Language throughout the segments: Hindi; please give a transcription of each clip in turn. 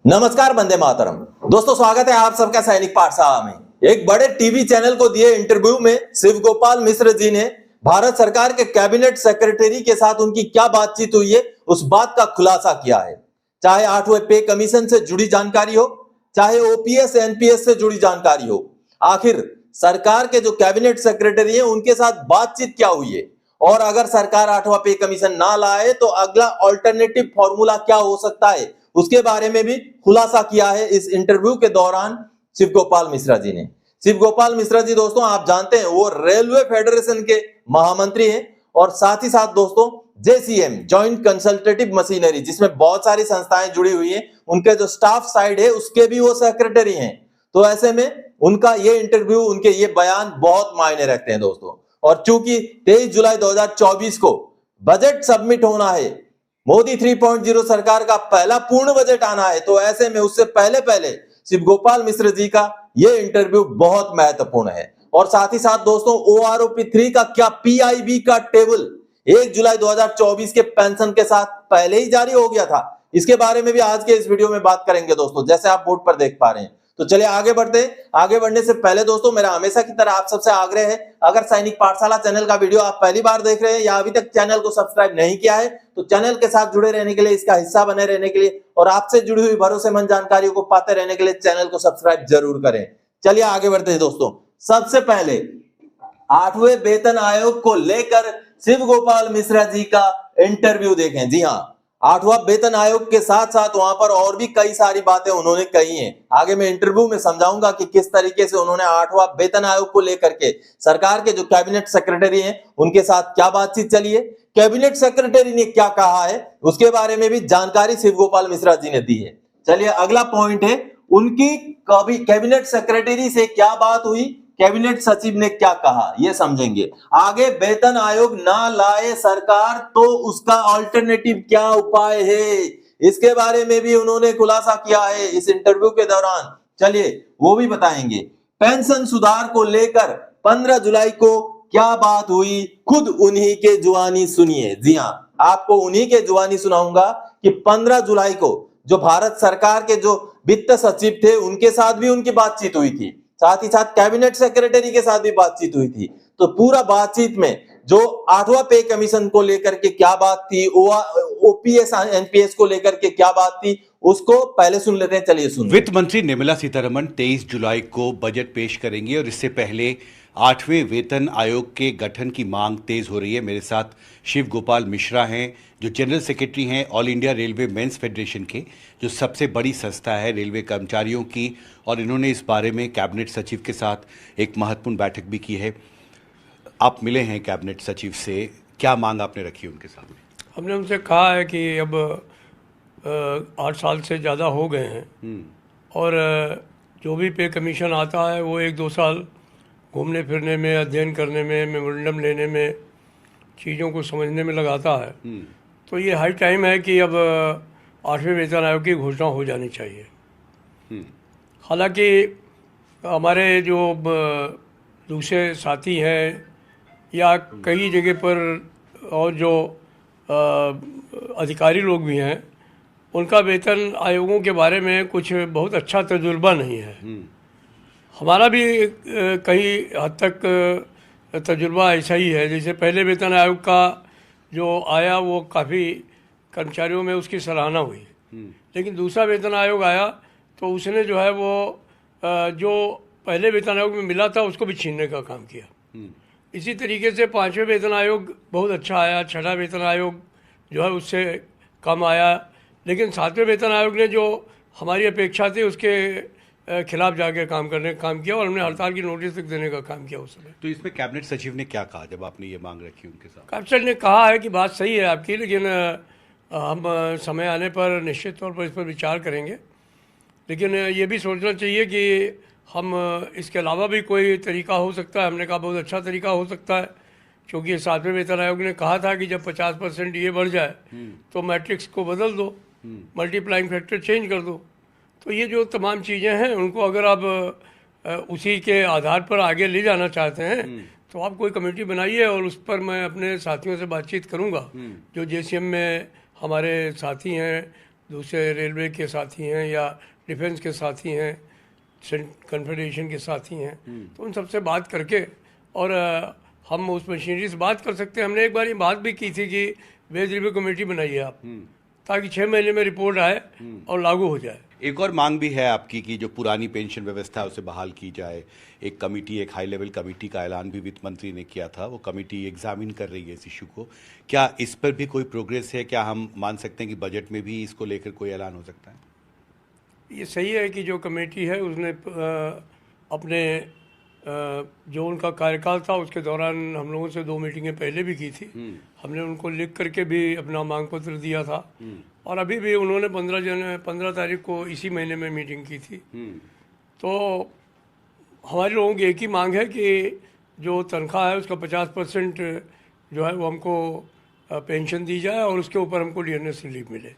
नमस्कार, वंदे मातरम। दोस्तों, स्वागत है आप सबका सैनिक पाठशाला में। एक बड़े टीवी चैनल को दिए इंटरव्यू में शिव गोपाल मिश्र जी ने भारत सरकार के कैबिनेट सेक्रेटरी के साथ उनकी क्या बातचीत हुई है, उस बात का खुलासा किया है। चाहे 8वें पे कमीशन से जुड़ी जानकारी हो, चाहे ओपीएस एनपीएस से जुड़ी जानकारी हो, आखिर सरकार के जो कैबिनेट सेक्रेटरी है उनके साथ बातचीत क्या हुई है, और अगर सरकार 8वां पे कमीशन ना लाए तो अगला ऑल्टरनेटिव फॉर्मूला क्या हो सकता है, उसके बारे में भी खुलासा किया है इस इंटरव्यू के दौरान शिव गोपाल मिश्रा जी ने। शिव गोपाल मिश्रा जी दोस्तों आप जानते हैं वो रेलवे फेडरेशन के महामंत्री हैं, और साथ ही साथ दोस्तों जेसीएम जॉइंट कंसल्टेटिव मशीनरी, जिसमें बहुत सारी संस्थाएं जुड़ी हुई हैं, उनके जो स्टाफ साइड है उसके भी वो सेक्रेटरी हैं। तो ऐसे में उनका ये इंटरव्यू, उनके ये बयान बहुत मायने रखते हैं दोस्तों। और चूंकि 23 जुलाई 2024 को बजट सबमिट होना है, मोदी 3.0 सरकार का पहला पूर्ण बजट आना है, तो ऐसे में उससे पहले पहले शिव गोपाल मिश्र जी का यह इंटरव्यू बहुत महत्वपूर्ण है। और साथ ही साथ दोस्तों OROP3 का क्या पीआईबी का टेबल 1 जुलाई 2024 के पेंशन के साथ पहले ही जारी हो गया था, इसके बारे में भी आज के इस वीडियो में बात करेंगे दोस्तों, जैसे आप बोर्ड पर देख पा रहे हैं। तो चलिए आगे बढ़ते हैं। आगे बढ़ने से पहले दोस्तों मेरा हमेशा की तरह आप सबसे आग्रह है, अगर सैनिक पाठशाला चैनल का वीडियो आप पहली बार देख रहे हैं या अभी तक चैनल को सब्सक्राइब नहीं किया है, तो चैनल के साथ जुड़े रहने के लिए, इसका हिस्सा बने रहने के लिए और आपसे जुड़ी हुई भरोसेमंद जानकारियों को पाते रहने के लिए चैनल को सब्सक्राइब जरूर करें। चलिए आगे बढ़ते हैं दोस्तों। सबसे पहले 8वें वेतन आयोग को लेकर शिव गोपाल मिश्रा जी का इंटरव्यू देखें। जी हाँ, 8वां वेतन आयोग के साथ साथ वहां पर और भी कई सारी बातें उन्होंने कही हैं। आगे मैं इंटरव्यू में समझाऊंगा कि किस तरीके से उन्होंने 8वां वेतन आयोग को लेकर के सरकार के जो कैबिनेट सेक्रेटरी हैं उनके साथ क्या बातचीत चली है, कैबिनेट सेक्रेटरी ने क्या कहा है, उसके बारे में भी जानकारी शिव गोपाल मिश्रा जी ने दी है। चलिए अगला पॉइंट है, उनकी कभी कैबिनेट सेक्रेटरी से क्या बात हुई, कैबिनेट सचिव ने क्या कहा, यह समझेंगे। आगे वेतन आयोग ना लाए सरकार तो उसका अल्टरनेटिव क्या उपाय है, इसके बारे में भी उन्होंने खुलासा किया है इस इंटरव्यू के दौरान। चलिए वो भी बताएंगे। पेंशन सुधार को लेकर 15 जुलाई को क्या बात हुई, खुद उन्हीं के जुबानी सुनिए। जी हां, आपको उन्हीं के जुबानी सुनाऊंगा कि 15 जुलाई को जो भारत सरकार के जो वित्त सचिव थे उनके साथ भी उनकी बातचीत हुई थी, साथ ही साथ कैबिनेट सेक्रेटरी के साथ भी बातचीत हुई थी। तो पूरा बातचीत में जो 8वां पे कमीशन को लेकर के क्या बात थी, ओपीएस एनपीएस को लेकर के क्या बात थी, उसको पहले सुन लेते हैं। चलिए सुन। वित्त मंत्री निर्मला सीतारमण 23 जुलाई को बजट पेश करेंगी और इससे पहले 8वें वेतन आयोग के गठन की मांग तेज हो रही है। मेरे साथ शिव गोपाल मिश्रा हैं जो जनरल सेक्रेटरी हैं all India railway men's federation के, जो सबसे बड़ी संस्था है रेलवे कर्मचारियों की, और इन्होंने इस बारे में कैबिनेट सचिव के साथ एक महत्वपूर्ण बैठक भी की है। आप मिले हैं कैबिनेट सचिव से, क्या मांग आपने रखी उनके सामने? हमने उनसे कहा है कि अब 8 साल से ज़्यादा हो गए हैं और जो भी पे कमीशन आता है वो 1-2 साल घूमने फिरने में, अध्ययन करने में, मेमोरेंडम लेने में, चीज़ों को समझने में लगाता है। तो ये हाई टाइम है कि अब 8वें वेतन आयोग की घोषणा हो जानी चाहिए। हालांकि हमारे जो दूसरे साथी हैं या कई जगह पर और जो अधिकारी लोग भी हैं, उनका वेतन आयोगों के बारे में कुछ बहुत अच्छा तजुर्बा नहीं है। हमारा भी कई हद तक तजुर्बा ऐसा ही है। जैसे पहले वेतन आयोग का जो आया वो काफ़ी कर्मचारियों में उसकी सराहना हुई, लेकिन दूसरा वेतन आयोग आया तो उसने जो है वो जो पहले वेतन आयोग में मिला था उसको भी छीनने का काम किया। इसी तरीके से 5वें वेतन आयोग बहुत अच्छा आया, 6वां वेतन आयोग जो है उससे कम आया, लेकिन 7वें वेतन आयोग ने जो हमारी अपेक्षा थी उसके खिलाफ जाके काम किया और हमने हड़ताल की नोटिस तक देने का काम किया उस समय। तो इसमें कैबिनेट सचिव ने क्या कहा जब आपने ये मांग रखी उनके साथ? कैबिनेट ने कहा है कि बात सही है आपकी, लेकिन हम समय आने पर निश्चित तौर पर इस पर विचार करेंगे। लेकिन ये भी सोचना चाहिए कि हम इसके अलावा भी कोई तरीका हो सकता है। हमने कहा बहुत अच्छा तरीका हो सकता है, क्योंकि 7वें वेतन आयोग ने कहा था कि जब 50% ये बढ़ जाए तो मैट्रिक्स को बदल दो, मल्टीप्लाइंग फैक्टर चेंज कर दो। तो ये जो तमाम चीज़ें हैं उनको अगर आप उसी के आधार पर आगे ले जाना चाहते हैं तो आप कोई कमेटी बनाइए और उस पर मैं अपने साथियों से बातचीत करूंगा। जो जेसीएम में हमारे साथी हैं दूसरे रेलवे के साथी हैं या डिफेंस के साथी हैं, कन्फेडरेशन के साथी हैं, तो उन सबसे बात करके और हम उस मशीनरी से बात कर सकते हैं। हमने एक बार ये बात भी की थी कि वेज रिव्यू कमेटी बनाइए आप, ताकि 6 महीने में रिपोर्ट आए और लागू हो जाए। एक और मांग भी है आपकी कि जो पुरानी पेंशन व्यवस्था है उसे बहाल की जाए। एक कमेटी, एक हाई लेवल कमेटी का ऐलान भी वित्त मंत्री ने किया था, वो कमेटी एग्जामिन कर रही है इस इशू को। क्या इस पर भी कोई प्रोग्रेस है? क्या हम मान सकते हैं कि बजट में भी इसको लेकर कोई ऐलान हो सकता है? ये सही है कि जो कमेटी है उसने अपने जो उनका कार्यकाल था उसके दौरान हम लोगों से 2 मीटिंगें पहले भी की थी। हमने उनको लिख करके भी अपना मांग पत्र दिया था और अभी भी उन्होंने 15 तारीख को इसी महीने में मीटिंग की थी। तो हमारे लोगों की एक ही मांग है कि जो तनख्वाह है उसका 50% जो है वो हमको पेंशन दी जाए और उसके ऊपर हमको डियरनेस रिलीफ मिले।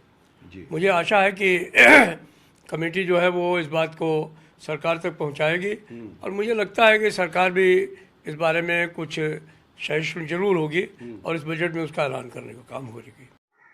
मुझे आशा है कि कमेटी जो है वो इस बात को सरकार तक पहुंचाएगी और मुझे लगता है कि सरकार भी इस बारे में कुछ सहिष्णु जरूर होगी और इस बजट में उसका ऐलान करने का काम करेगी।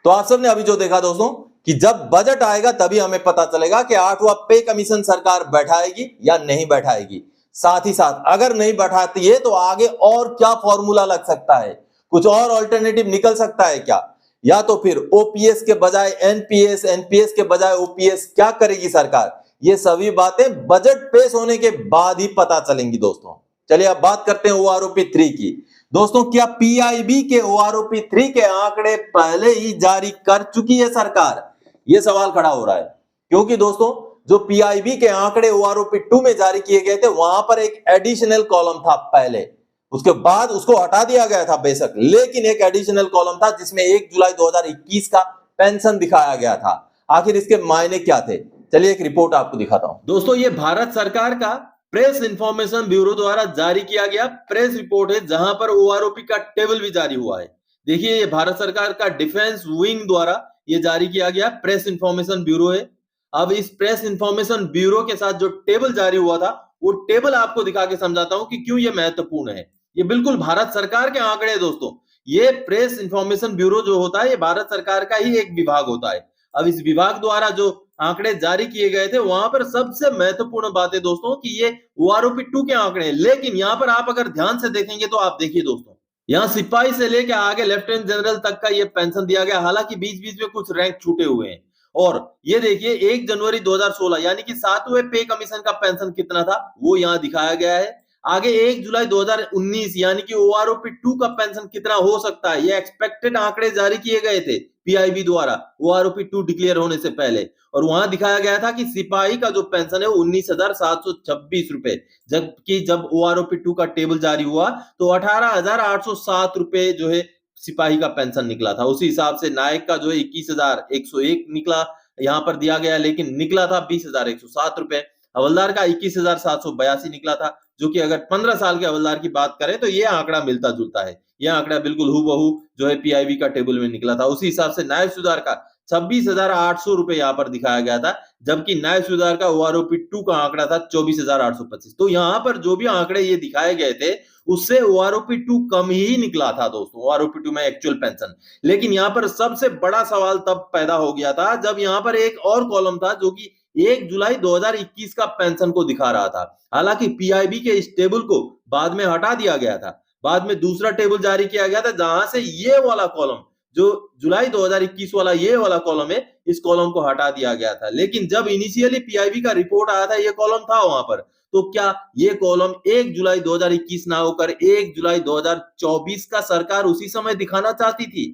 तो आप सबने अभी जो देखा दोस्तों कि जब बजट आएगा तभी हमें पता चलेगा कि 8वां पे कमीशन सरकार बैठाएगी या नहीं बैठाएगी। साथ ही साथ अगर नहीं बैठाती है तो आगे और क्या फॉर्मूला लग सकता है, कुछ और ऑल्टरनेटिव निकल सकता है क्या, या तो फिर ओपीएस के बजाय एनपीएस, एनपीएस के बजाय ओपीएस, क्या करेगी सरकार? ये सभी बातें बजट पेश होने के बाद ही पता चलेंगी दोस्तों। चलिए अब बात करते हैं ओआरओपी 3 की। दोस्तों क्या पीआईबी के ओआरओपी 3 के आंकड़े पहले ही जारी कर चुकी है सरकार? यह सवाल खड़ा हो रहा है क्योंकि दोस्तों जो पीआईबी के आंकड़े ओआरओपी 2 में जारी किए गए थे वहां पर एक एडिशनल कॉलम था पहले, उसके बाद उसको हटा दिया गया था बेशक, लेकिन एक एडिशनल कॉलम था जिसमें 1 जुलाई 2021 का पेंशन दिखाया गया था। आखिर इसके मायने क्या थे? चलिए एक रिपोर्ट आपको दिखाता हूं। दोस्तों ये भारत सरकार का प्रेस इंफॉर्मेशन ब्यूरो द्वारा जारी किया गया प्रेस रिपोर्ट है जहां पर ओआरओपी का टेबल भी जारी हुआ है। देखिए ये भारत सरकार का डिफेंस विंग द्वारा ये जारी किया गया प्रेस इंफॉर्मेशन ब्यूरो है। अब इस प्रेस इंफॉर्मेशन ब्यूरो के साथ जो टेबल जारी हुआ था वो टेबल आपको दिखा के समझाता हूं कि क्यों ये महत्वपूर्ण है। ये बिल्कुल भारत सरकार के आंकड़े हैं दोस्तों। ये प्रेस इंफॉर्मेशन ब्यूरो जो होता है ये भारत सरकार का ही एक विभाग होता है। अब इस विभाग द्वारा जो आंकड़े जारी किए गए थे वहां पर सबसे महत्वपूर्ण बात है दोस्तों कि ये ओआरओपी 2 के आंकड़े हैं। लेकिन यहां पर आप अगर ध्यान से देखेंगे तो आप देखिए दोस्तों, यहाँ सिपाही से लेकर आगे लेफ्टिनेंट जनरल तक का ये पेंशन दिया गया, हालांकि बीच बीच में कुछ रैंक छूटे हुए हैं। और ये देखिए 1 जनवरी 2016 यानी कि 7वें पे कमीशन का पेंशन कितना था वो यहाँ दिखाया गया है। आगे 1 जुलाई 2019 यानी कि ओआरओपी 2 का पेंशन कितना हो सकता है, ये एक्सपेक्टेड आंकड़े जारी किए गए थे पीआईबी द्वारा ओआरओपी 2 डिक्लेयर होने से पहले, और वहां दिखाया गया था कि सिपाही का जो पेंशन है वो 19,726 रुपए, जबकि जब ओआरओपी 2 का टेबल जारी हुआ तो 18,807 रुपए जो है सिपाही का पेंशन निकला था। उसी हिसाब से नायक का जो है 21,101 निकला यहाँ पर दिया गया, लेकिन निकला था 20,107 रुपए। हवलदार का 21,782 निकला था, जो कि अगर 15 साल के हवलदार की बात करें तो ये आंकड़ा मिलता जुलता है। यह आंकड़ा बिल्कुल हूबहू जो है पीआईबी का टेबल में निकला था। उसी हिसाब से नायब सुधार का 26,800 रुपए यहाँ पर दिखाया गया था, जबकि नायब सुधार का ओआरओपी 2 का आंकड़ा था 24,825। तो यहाँ पर जो भी आंकड़े ये दिखाए गए थे उससे ओआरओपी 2 कम ही निकला था दोस्तों, ओआरओपी 2 में एक्चुअल पेंशन। लेकिन यहाँ पर सबसे बड़ा सवाल तब पैदा हो गया था जब यहाँ पर एक और कॉलम था जो कि 1 जुलाई 2021 का पेंशन को दिखा रहा था। हालांकि पीआईबी के इस टेबल को बाद में हटा दिया गया था, बाद में दूसरा टेबल जारी किया गया था जहां से ये वाला कॉलम जो जुलाई 2021 वाला ये वाला कॉलम है, इस कॉलम को हटा दिया गया था। लेकिन जब इनिशियली पीआईबी का रिपोर्ट आया था ये कॉलम था वहां पर, तो क्या ये कॉलम 1 जुलाई 2021 ना होकर 1 जुलाई 2024 का सरकार उसी समय दिखाना चाहती थी?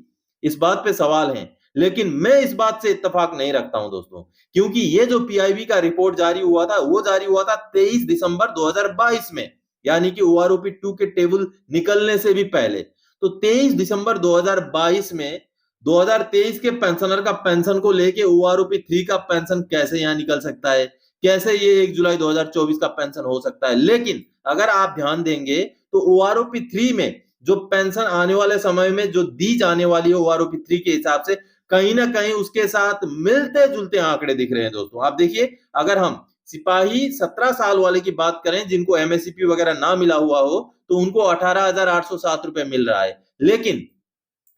इस बात पे सवाल है, लेकिन मैं इस बात से इत्तेफाक नहीं रखता हूं दोस्तों, क्योंकि ये जो पीआईबी का रिपोर्ट जारी हुआ था वो जारी हुआ था 23 दिसंबर 2022 में, यानी कि ओआरओपी 2 के टेबल निकलने से भी पहले। तो 23 दिसंबर 2022 में 2023 के पेंशनर का पेंशन को लेके ओआरओपी 3 का पेंशन कैसे यहां निकल सकता है, कैसे ये 1 जुलाई 2024 का पेंशन हो सकता है? लेकिन अगर आप ध्यान देंगे तो ओआरओपी 3 में जो पेंशन आने वाले समय में जो दी जाने वाली है ओआरओपी 3 के हिसाब से कहीं ना कहीं उसके साथ मिलते जुलते आंकड़े दिख रहे हैं दोस्तों। आप देखिए, अगर हम सिपाही 17 साल वाले की बात करें जिनको एमएससीपी वगैरह ना मिला हुआ हो तो उनको 18,807 रुपए मिल रहा है। लेकिन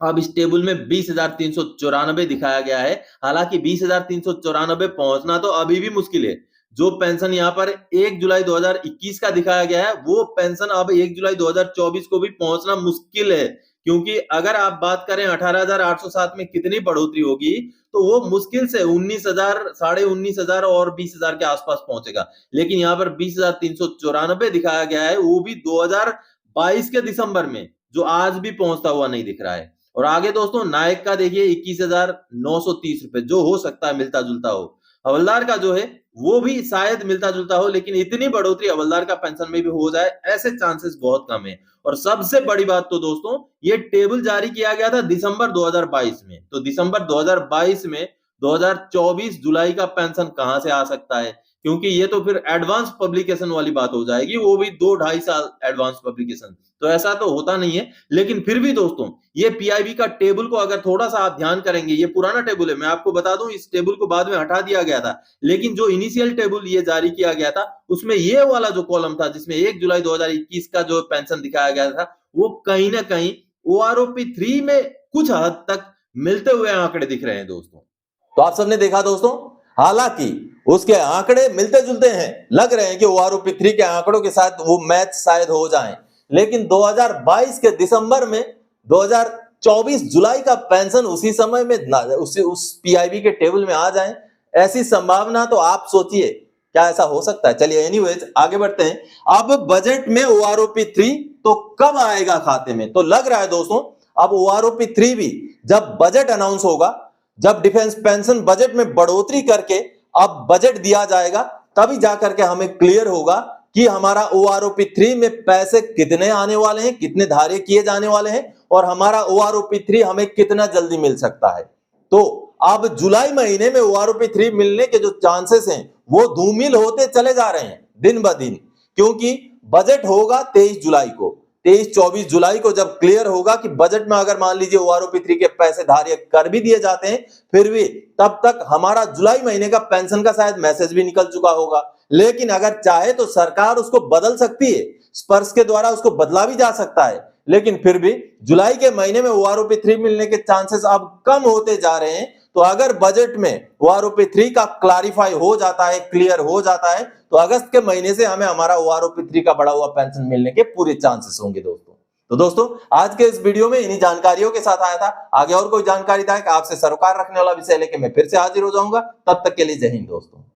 अब इस टेबल में 20,394 दिखाया गया है। हालांकि 20,394 पहुंचना तो अभी भी मुश्किल है। जो पेंशन यहाँ पर 1 जुलाई 2021 का दिखाया गया है, वो पेंशन अब 1 जुलाई 2024 को भी पहुंचना मुश्किल है, क्योंकि अगर आप बात करें 18,807 में कितनी बढ़ोतरी होगी, तो वो मुश्किल से 19,000, साढ़े 19,000 और 20,000 के आसपास पहुंचेगा। लेकिन यहाँ पर 20,394 दिखाया गया है, वो भी 2022 के दिसंबर में, जो आज भी पहुंचता हुआ नहीं दिख रहा है। और आगे दोस्तों नायक का देखिए 21,930 रुपए, जो हो सकता है मिलता जुलता हो। हवलदार का जो है वो भी शायद मिलता जुलता हो, लेकिन इतनी बढ़ोतरी हवलदार का पेंशन में भी हो जाए, ऐसे चांसेस बहुत कम है। और सबसे बड़ी बात तो दोस्तों, ये टेबल जारी किया गया था दिसंबर 2022 में, तो दिसंबर 2022 में 2024 जुलाई का पेंशन कहां से आ सकता है, क्योंकि ये तो फिर एडवांस पब्लिकेशन वाली बात हो जाएगी, वो भी 2-2.5 साल एडवांस पब्लिकेशन, तो ऐसा तो होता नहीं है। लेकिन फिर भी दोस्तों, ये पीआईबी का टेबल को अगर थोड़ा सा आप ध्यान करेंगे, ये पुराना टेबल है, मैं आपको बता दूं, इस टेबल को बाद में हटा दिया गया था, लेकिन जो इनिशियल टेबल ये जारी किया गया था, उसमें ये वाला जो कॉलम था, जिसमें 1 जुलाई 2021 का जो पेंशन दिखाया गया था, वो कहीं ना कहीं ओआरओपी 3 में कुछ हद तक मिलते हुए आंकड़े दिख रहे हैं दोस्तों। तो आप सबने देखा दोस्तों, हालांकि उसके आंकड़े मिलते जुलते हैं, लग रहे हैं कि ओआरओपी 3 के आंकड़ों के साथ वो मैच शायद हो जाएं, लेकिन 2022 के दिसंबर में 2024 जुलाई का पेंशन उसी समय में उस पीआईबी के टेबल में आ जाए, ऐसी संभावना तो आप सोचिए, क्या ऐसा हो सकता है? चलिए एनीवेज आगे बढ़ते हैं। अब बजट में ओआरओपी 3 तो कब आएगा खाते में? तो लग रहा है दोस्तों, अब ओआरओपी 3 भी जब बजट अनाउंस होगा, जब डिफेंस पेंशन बजट में बढ़ोतरी करके अब बजट दिया जाएगा, तभी जाकर के हमें क्लियर होगा कि हमारा ओआरओपी 3 में पैसे कितने आने वाले हैं, कितने धार्य किए जाने वाले हैं, और हमारा ओआरओपी 3 हमें कितना जल्दी मिल सकता है। तो अब जुलाई महीने में ओआरओपी 3 मिलने के जो चांसेस हैं, वो धूमिल होते चले जा रहे हैं दिन ब दिन, क्योंकि बजट होगा 23 जुलाई को। 23-24 जुलाई को जब क्लियर होगा कि बजट में अगर मान लीजिए ओआरओपी 3 के पैसे धार्य कर भी दिए जाते हैं, फिर भी तब तक हमारा जुलाई महीने का पेंशन का शायद मैसेज भी निकल चुका होगा। लेकिन अगर चाहे तो सरकार उसको बदल सकती है, स्पर्श के द्वारा उसको बदला भी जा सकता है, लेकिन फिर भी जुलाई के महीने में ओआरओपी 3 मिलने के चांसेस अब कम होते जा रहे हैं। तो अगर बजट में ओआरओपी 3 का क्लैरिफाई हो जाता है, क्लियर हो जाता है, तो अगस्त के महीने से हमें हमारा ओआरओपी 3 का बढ़ा हुआ पेंशन मिलने के पूरे चांसेस होंगे दोस्तों। तो दोस्तों, आज के इस वीडियो में इन्हीं जानकारियों के साथ आया था। आगे और कोई जानकारी था कि आपसे सरोकार रखने वाला विषय लेके मैं फिर से हाजिर हो जाऊंगा। तब तक के लिए जय हिंद दोस्तों।